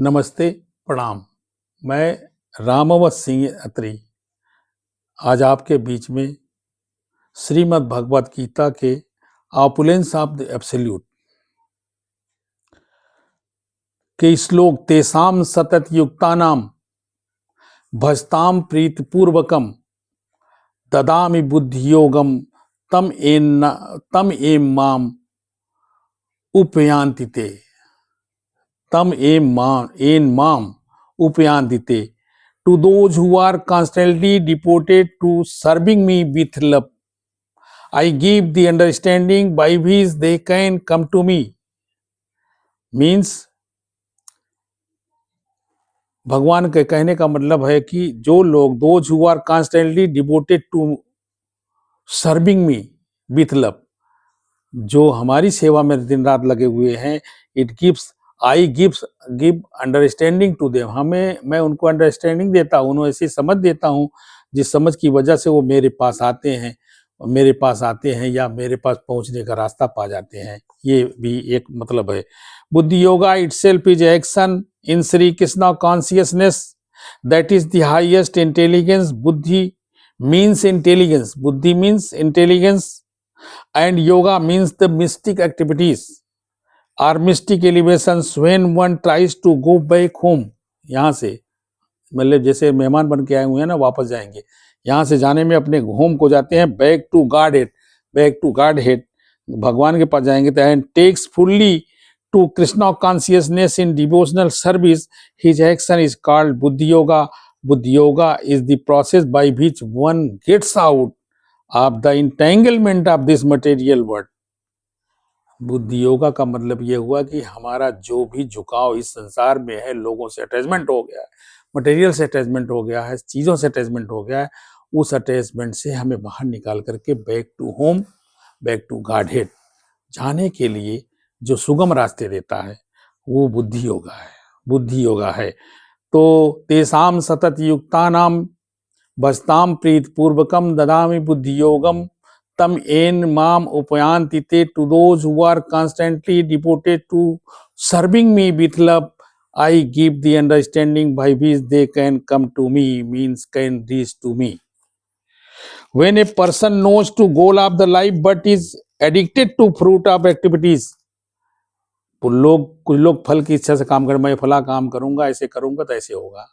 नमस्ते, प्रणाम। मैं रामावत सिंह अत्री आज आपके बीच में श्रीमद् भगवत गीता के ऑपुलेंस ऑफ द एब्सोल्यूट के श्लोक तेसाम सतत युक्तानाम भजताम प्रीतिपूर्वकम ददामि बुद्धियोगम तम एम माम उपयांति ते तम एन माम उपयांति ते to those who are constantly devoted to serving me with love. I give the understanding by which they can come to me. Means भगवान के कहने का मतलब है कि जो लोग those who are constantly devoted to serving me with love, जो हमारी सेवा में दिन रात लगे हुए हैं, it gives give understanding to them. मैं उनको अंडरस्टैंडिंग देता हूँ, उन्हें ऐसी समझ देता हूँ जिस समझ की वजह से वो मेरे पास आते हैं या मेरे पास पहुंचने का रास्ता पा जाते हैं। ये भी एक मतलब है। बुद्धि yoga itself is action in Sri Krishna consciousness that is the highest intelligence. Buddhi means intelligence. Buddhi means intelligence and yoga means the mystic activities or mystic elevations when one tries to go back home. यहाँ से मतलब जैसे मेहमान बन के आए हुए हैं ना, वापस जाएंगे, यहाँ से जाने में अपने होम को जाते हैं, बैक टू गॉड हेड भगवान के पास जाएंगे। तो and takes fully to Krishna consciousness in devotional service, his action is called buddhi yoga. Buddhi yoga is the process by which one gets out of the entanglement of this material world. Buddhi yoga का मतलब ये हुआ कि हमारा जो भी झुकाव इस संसार में है, लोगों से अटैचमेंट हो गया है, मटेरियल से अटैचमेंट हो गया है, चीज़ों से अटैचमेंट हो गया है, उस अटैचमेंट से हमें बाहर निकाल करके back to home, back to godhead जाने के लिए जो सुगम रास्ते देता है वो बुद्धि योगा है. तो तेसाम सतत युक्तानाम भजताम प्रीतिपूर्वकम ददामि बुद्धि योगम तम एन माम उपयांति ते. To those who are constantly devoted to serving me with love, I give the understanding by which they can come to me, means can reach to me. When a person knows the goal of the life but is addicted to fruit of activities, कुछ लोग फल की इच्छा से काम करें, मैं फला काम करूंगा, ऐसे करूंगा तो ऐसे होगा,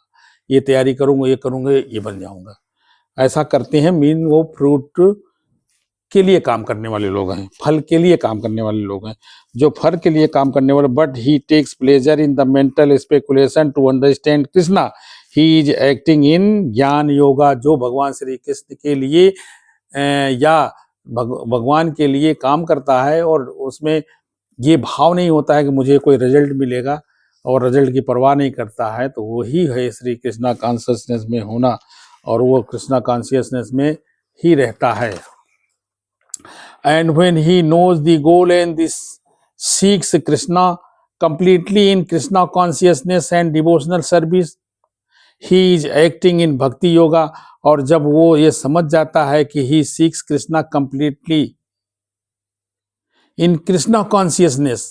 ये तैयारी करूंगा, ये करूंगा, ये बन जाऊंगा, ऐसा करते हैं. मीन वो फ्रूट के लिए काम करने वाले लोग हैं, फल के लिए काम करने वाले लोग हैं, जो फल के लिए काम करने वाले. But he takes pleasure in the mental speculation to understand Krishna, he is acting in jnana yoga. जो भगवान श्री कृष्ण के लिए या भगवान के लिए काम करता है और उसमें ये भाव नहीं होता है कि मुझे कोई रिजल्ट मिलेगा और रिजल्ट की परवाह नहीं करता है, तो वही है श्री कृष्णा कॉन्शियसनेस में होना, और वो कृष्णा कॉन्शियसनेस में ही रहता है. And when he knows the goal and this seeks Krishna completely in Krishna consciousness and devotional service, he is acting in bhakti yoga. और जब वो ये समझ जाता है कि he seeks Krishna completely in Krishna consciousness,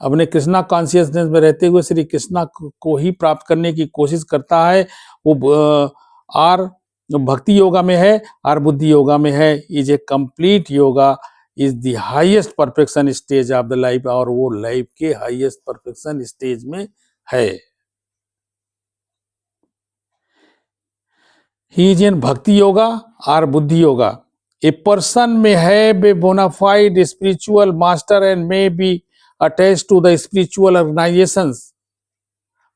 अपने कृष्णा कॉन्शियसनेस में रहते हुए श्री कृष्णा को ही प्राप्त करने की कोशिश करता है, वो और भक्ति योगा में है और बुद्धि योगा में है. Is a complete yoga is the highest perfection stage of the life, और वो लाइफ के हाईएस्ट परफेक्शन स्टेज में है. ही इज इन भक्ति योगा और buddhi yoga. A person may have a bona fide spiritual master and may be attached to the spiritual organizations.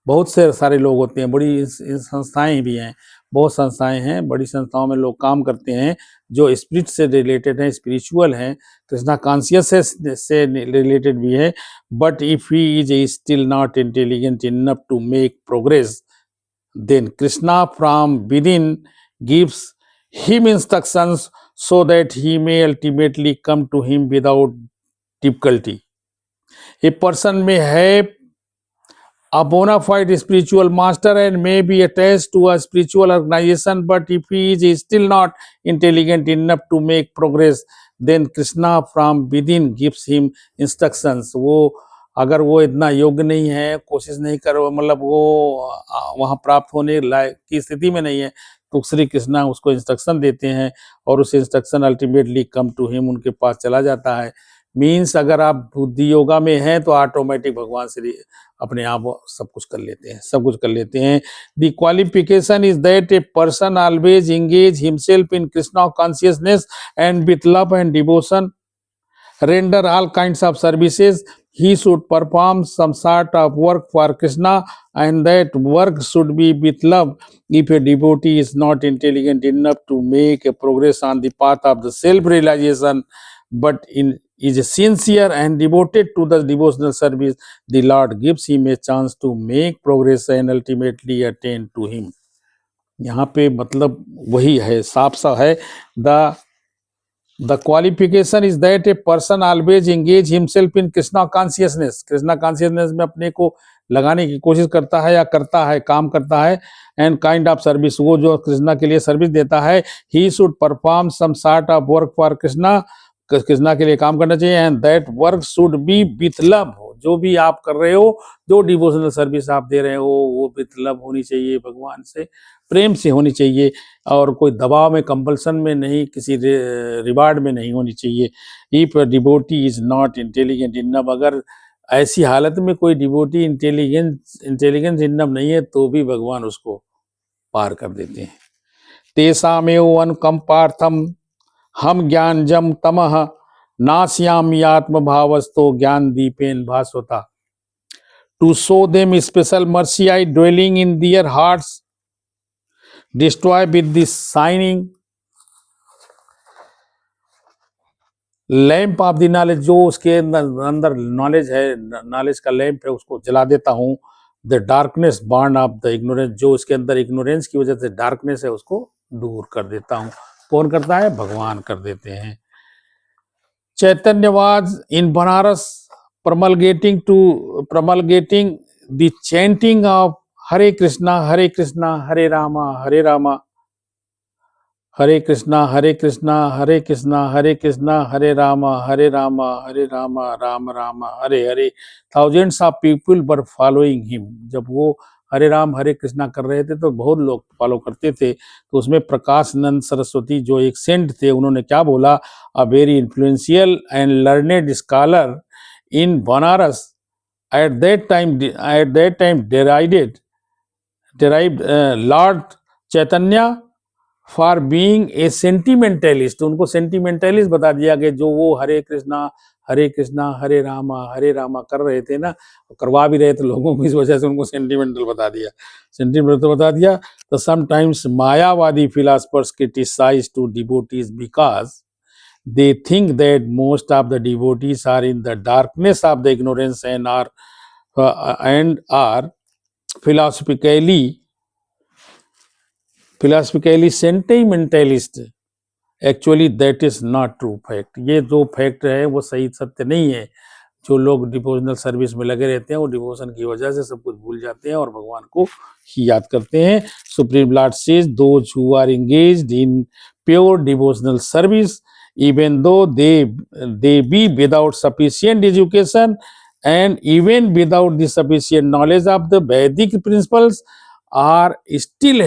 बहुत से सारे लोग होते हैं, बड़ी संस्थाएं भी हैं, बहुत संस्थाएं हैं, बड़ी संस्थाओं में लोग काम करते हैं जो स्पिरिट से रिलेटेड हैं, स्पिरिचुअल हैं, कृष्णा कॉन्शियसनेस से रिलेटेड भी है. But if he is still not intelligent enough to make progress, then Krishna from within gives him instructions so that he may ultimately come to him without difficulty. A person may have a bona fide spiritual master and may be attached to a spiritual organization, but if he is still not intelligent enough to make progress, then Krishna from within gives him instructions. वो अगर वो इतना योग्य नहीं है, कोशिश नहीं कर, मतलब वो वहाँ प्राप्त होने लायक की स्थिति में नहीं है, तो श्री कृष्णा उसको इंस्ट्रक्शन देते हैं और उस instruction ultimately come to him, उनके पास चला जाता है। मीन्स अगर आप बुद्धि योगा में हैं तो ऑटोमेटिक भगवान श्री अपने आप सब कुछ कर लेते हैं, सब कुछ कर लेते हैं। The qualification is that a person always engage himself in Krishna consciousness and with love and devotion, render all kinds of services. He should perform some sort of work for Krishna, and that work should be with love. If a devotee is not intelligent enough to make a progress on the path of the self-realization, but is sincere and devoted to the devotional service, the Lord gives him a chance to make progress and ultimately attain to him. यहाँ पे मतलब वही है, साफ सा है। The qualification is that a person always engage himself in Krishna consciousness. Krishna consciousness में अपने को लगाने की कोशिश करता है या करता है, काम करता है। And kind of service, वो जो कृष्णा के लिए सर्विस देता है, he should perform some sort of work for Krishna. Krishna के लिए काम करना चाहिए। And that work should be with love. जो भी आप कर रहे हो, जो डिवोशनल सर्विस आप दे रहे हो, वो विथ लव होनी चाहिए, भगवान से प्रेम से होनी चाहिए, और कोई दबाव में, कंपल्सन में नहीं, किसी रिवार्ड में नहीं होनी चाहिए। If devotee is not intelligent enough, अगर ऐसी हालत में कोई डिवोटी इंटेलिजेंस इनफ नहीं है तो भी भगवान उसको पार कर देते हैं। तेषामेव अनुकंपार्थम हम ज्ञानजम तमः नास्यामि आत्मभावस्तो ज्ञान दीपेन भास्वता। To show them special mercy I dwelling in their hearts, destroy with the shining lamp of the knowledge, जो उसके अंदर नॉलेज है, नॉलेज का लैंप है, उसको जला देता हूँ। The darkness burn of the ignorance, जो उसके अंदर इग्नोरेंस की वजह से डार्कनेस है, उसको दूर कर देता हूँ। कौन करता है? भगवान कर देते हैं। चैतन्यवाद इन Banaras promulgating the chanting of Hare Krishna Hare Krishna Hare Rama Hare Rama Hare Krishna Hare Krishna Hare Krishna Hare Krishna Hare Rama Hare Rama Hare Rama Rama Rama Hare Hare। Thousands of people were following him। जब वो हरे राम हरे कृष्णा कर रहे थे तो बहुत लोग follow करते थे। तो उसमें प्रकाश नंद सरस्वती जो एक सेंट थे, उन्होंने क्या बोला? A very influential and learned scholar in Banaras at that time derived Lord Chaitanya for being a sentimentalist। उनको सेंटिमेंटलिस्ट बता दिया कि जो वो हरे कृष्णा हरे रामा कर रहे थे ना, करवा भी रहे थे लोगों को, इस वजह से उनको सेंटिमेंटल बता दिया। तो sometimes मायावादी philosophers criticize to devotees because they think that most of the devotees are in the darkness of the ignorance and are philosophically sentimentalist। Actually that is not true fact। ये जो fact है वो सही सत्य नहीं है। जो लोग डिवोशनल सर्विस में लगे रहते हैं वो डिवोशन की वजह से सब कुछ भूल जाते हैं और भगवान को ही याद करते हैं। Supreme Lord says those who are engaged in pure devotional service even though they be without sufficient education and even without the sufficient knowledge of the Vedic principles are still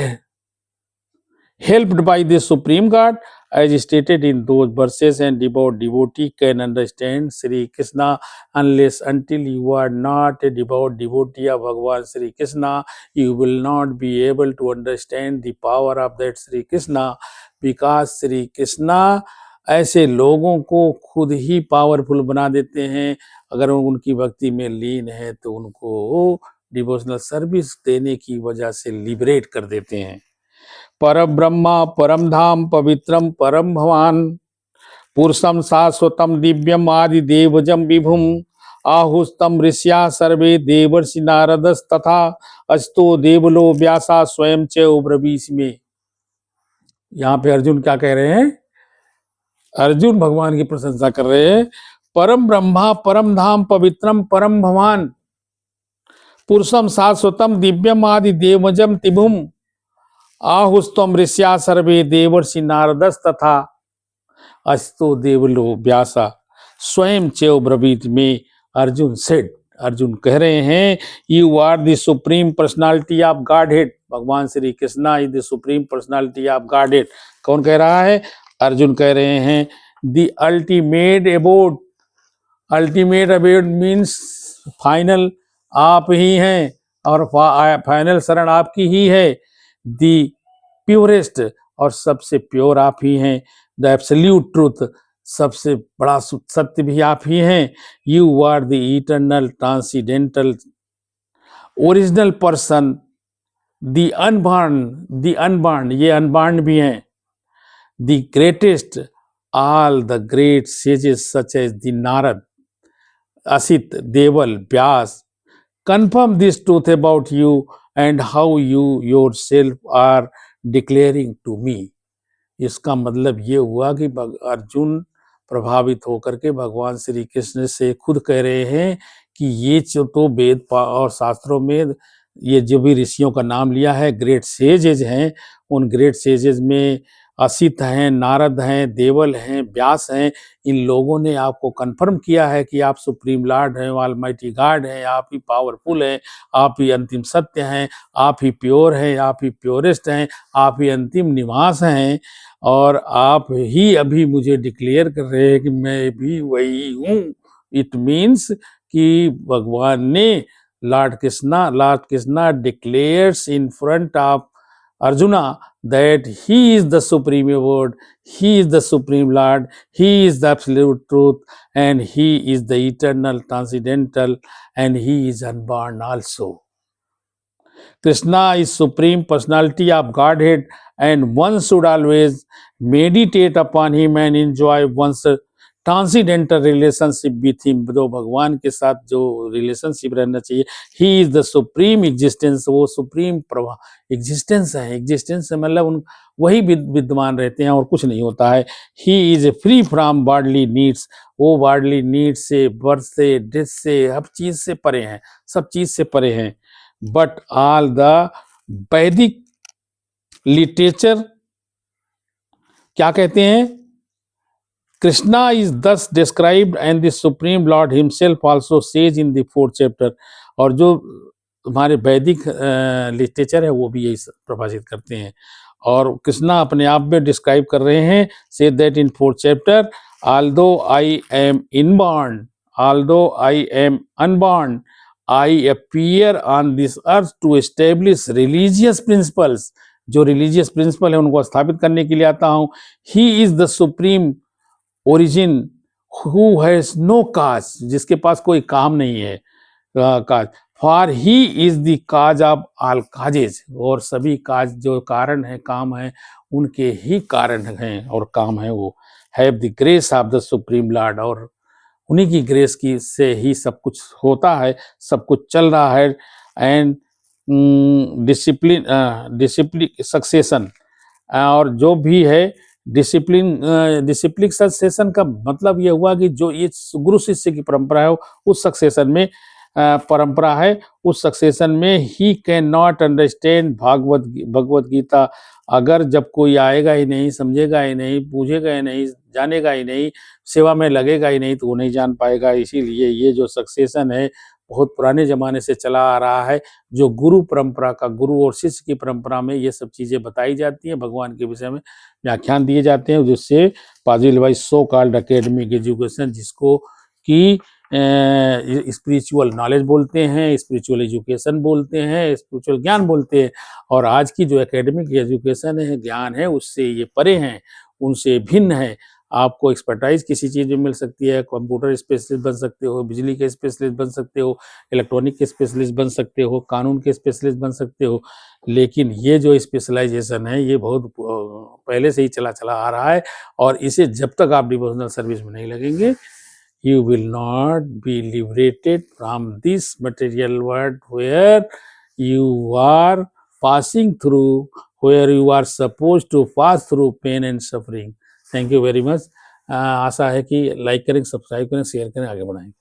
helped by the Supreme God as stated in those verses, and devout devotee can understand Sri Krishna unless until you are not a devout devotee of Bhagavan Sri Krishna, you will not be able to understand the power of that Sri Krishna, because Sri Krishna ऐसे लोगों को खुद ही powerful बना देते हैं। अगर उनकी भक्ति में लीन है तो उनको डिवोशनल सर्विस देने की वजह से लिबरेट कर देते हैं। परम ब्रह्मा परम धाम पवित्रम परम भवान पुरुषम शाश्वतम दिव्यम आदि देवजम विभुम आहुस्तम ऋष्या सर्वे देवर्षि नारदस तथा अस्तो देवलो व्यासा स्वयं च उब्रवीष में। यहाँ पे अर्जुन क्या कह रहे हैं? अर्जुन भगवान की प्रशंसा कर रहे हैं। परम ब्रह्मा परम धाम पवित्रम परम भवान पुरुषम शाश्वतम दिव्यम आदि देवजम तिभुम आहुस्तम ऋष्या सर्वे देवर्षि नारदस तथा अस्तो देवलो व्यासा स्वयं च ब्रवीत में। अर्जुन सेड, अर्जुन कह रहे हैं you are the supreme personality of Godhead. भगवान Shri Krishna is the supreme personality of Godhead. कौन कह रहा है? अर्जुन कह रहे हैं the ultimate abode. Ultimate abode means final आप ही हैं और फाइनल शरण आपकी ही है। द प्योरेस्ट और सबसे प्योर आप ही हैं। द एब्सोल्यूट ट्रूथ सबसे बड़ा सत्य भी आप ही हैं। You are the eternal transcendental original person. The unborn ये अनबॉर्न भी हैं। The greatest all the great sages such as the Narad, Asit, Deval, Vyas confirm this truth about you and how you yourself are declaring to me। इसका मतलब ये हुआ कि अर्जुन प्रभावित होकर के भगवान श्री कृष्ण से खुद कह रहे हैं कि ये जो तो वेद और शास्त्रों में ये जो भी ऋषियों का नाम लिया है ग्रेट सेजेज हैं, उन ग्रेट सेजेज में असित हैं, नारद हैं, देवल हैं, व्यास हैं, इन लोगों ने आपको कंफर्म किया है कि आप सुप्रीम लॉर्ड हैं, ऑलमाइटी गॉड हैं, आप ही पावरफुल हैं, आप ही अंतिम सत्य हैं, आप ही प्योर हैं, आप ही प्योरेस्ट हैं, आप ही अंतिम निवास हैं और आप ही अभी मुझे डिक्लेयर कर रहे हैं कि मैं भी वही हूँ। इट मीन्स कि भगवान ने Lord Krishna declares in front of Arjuna that he is the supreme word, he is the supreme Lord, he is the absolute truth, and he is the eternal, transcendental, and he is unborn also. Krishna is supreme personality of Godhead, and one should always meditate upon him and enjoy one's transcendental relationship with him. जो भगवान के साथ जो relationship रहना चाहिए। ही is the supreme existence, वो supreme Prabha existence है। Existence से मतलब उन वही विद्यमान रहते हैं और कुछ नहीं होता है। He is free from bodily needs, वो बॉडली नीड्स से, बर्थ से, डेथ से, हर चीज से परे हैं, सब चीज से परे हैं। बट ऑल द वैदिक लिटरेचर क्या कहते हैं? Krishna is thus described and the Supreme Lord himself also says in the 4th chapter। और जो हमारे वैदिक लिटरेचर है वो भी यही प्रभाषित करते हैं और कृष्णा अपने आप में डिस्क्राइब कर रहे हैं। Say that in 4th chapter, although I am inborn, although I am unborn, I appear on this earth to establish religious principles। जो रिलीजियस प्रिंसिपल है उनको स्थापित करने के लिए आता हूँ। He is the supreme origin who has no cause, जिसके पास कोई काम नहीं है cause. For he is the cause of all causes, और सभी काज जो कारण है, काम है, उनके ही कारण हैं और काम है। वो have the grace of the supreme Lord, और उन्हीं की ग्रेस की से ही सब कुछ होता है, सब कुछ चल रहा है। एंड डिसिप्लिन सक्सेशन, और जो भी है डिसिप्लिन सक्सेशन का मतलब ये हुआ कि जो ये गुरु शिष्य की परंपरा है उस सक्सेशन में परंपरा है, उस सक्सेशन में he can not understand Bhagavad Gita. अगर जब कोई आएगा ही नहीं, समझेगा ही नहीं, पूछेगा ही नहीं, जानेगा ही नहीं, सेवा में लगेगा ही नहीं, तो वो नहीं जान पाएगा। इसीलिए ये जो सक्सेशन है बहुत पुराने जमाने से चला आ रहा है। जो गुरु परंपरा का, गुरु और शिष्य की परंपरा में ये सब चीजें बताई जाती हैं, भगवान के विषय में व्याख्यान दिए जाते हैं, जिससे पाजिल वाइज सो कॉल्ड एकेडमिक एजुकेशन, जिसको कि स्पिरिचुअल नॉलेज बोलते हैं, स्पिरिचुअल एजुकेशन बोलते हैं, स्पिरिचुअल ज्ञान बोलते हैं। और आज की जो एकेडमिक एजुकेशन है, ज्ञान है, उससे ये परे हैं, उनसे भिन्न है। आपको एक्सपर्टाइज किसी चीज़ में मिल सकती है, कंप्यूटर स्पेशलिस्ट बन सकते हो, बिजली के स्पेशलिस्ट बन सकते हो, इलेक्ट्रॉनिक के स्पेशलिस्ट बन सकते हो, कानून के स्पेशलिस्ट बन सकते हो। लेकिन ये जो स्पेशलाइजेशन है ये बहुत पहले से ही चला आ रहा है, और इसे जब तक आप डिवोशनल सर्विस में नहीं लगेंगे, you will not be liberated from this material world where you are passing through, where you are supposed to pass through pain and suffering। Thank you very much. आशा है कि लाइक करें, subscribe करें, share करें, आगे बढ़ाएं।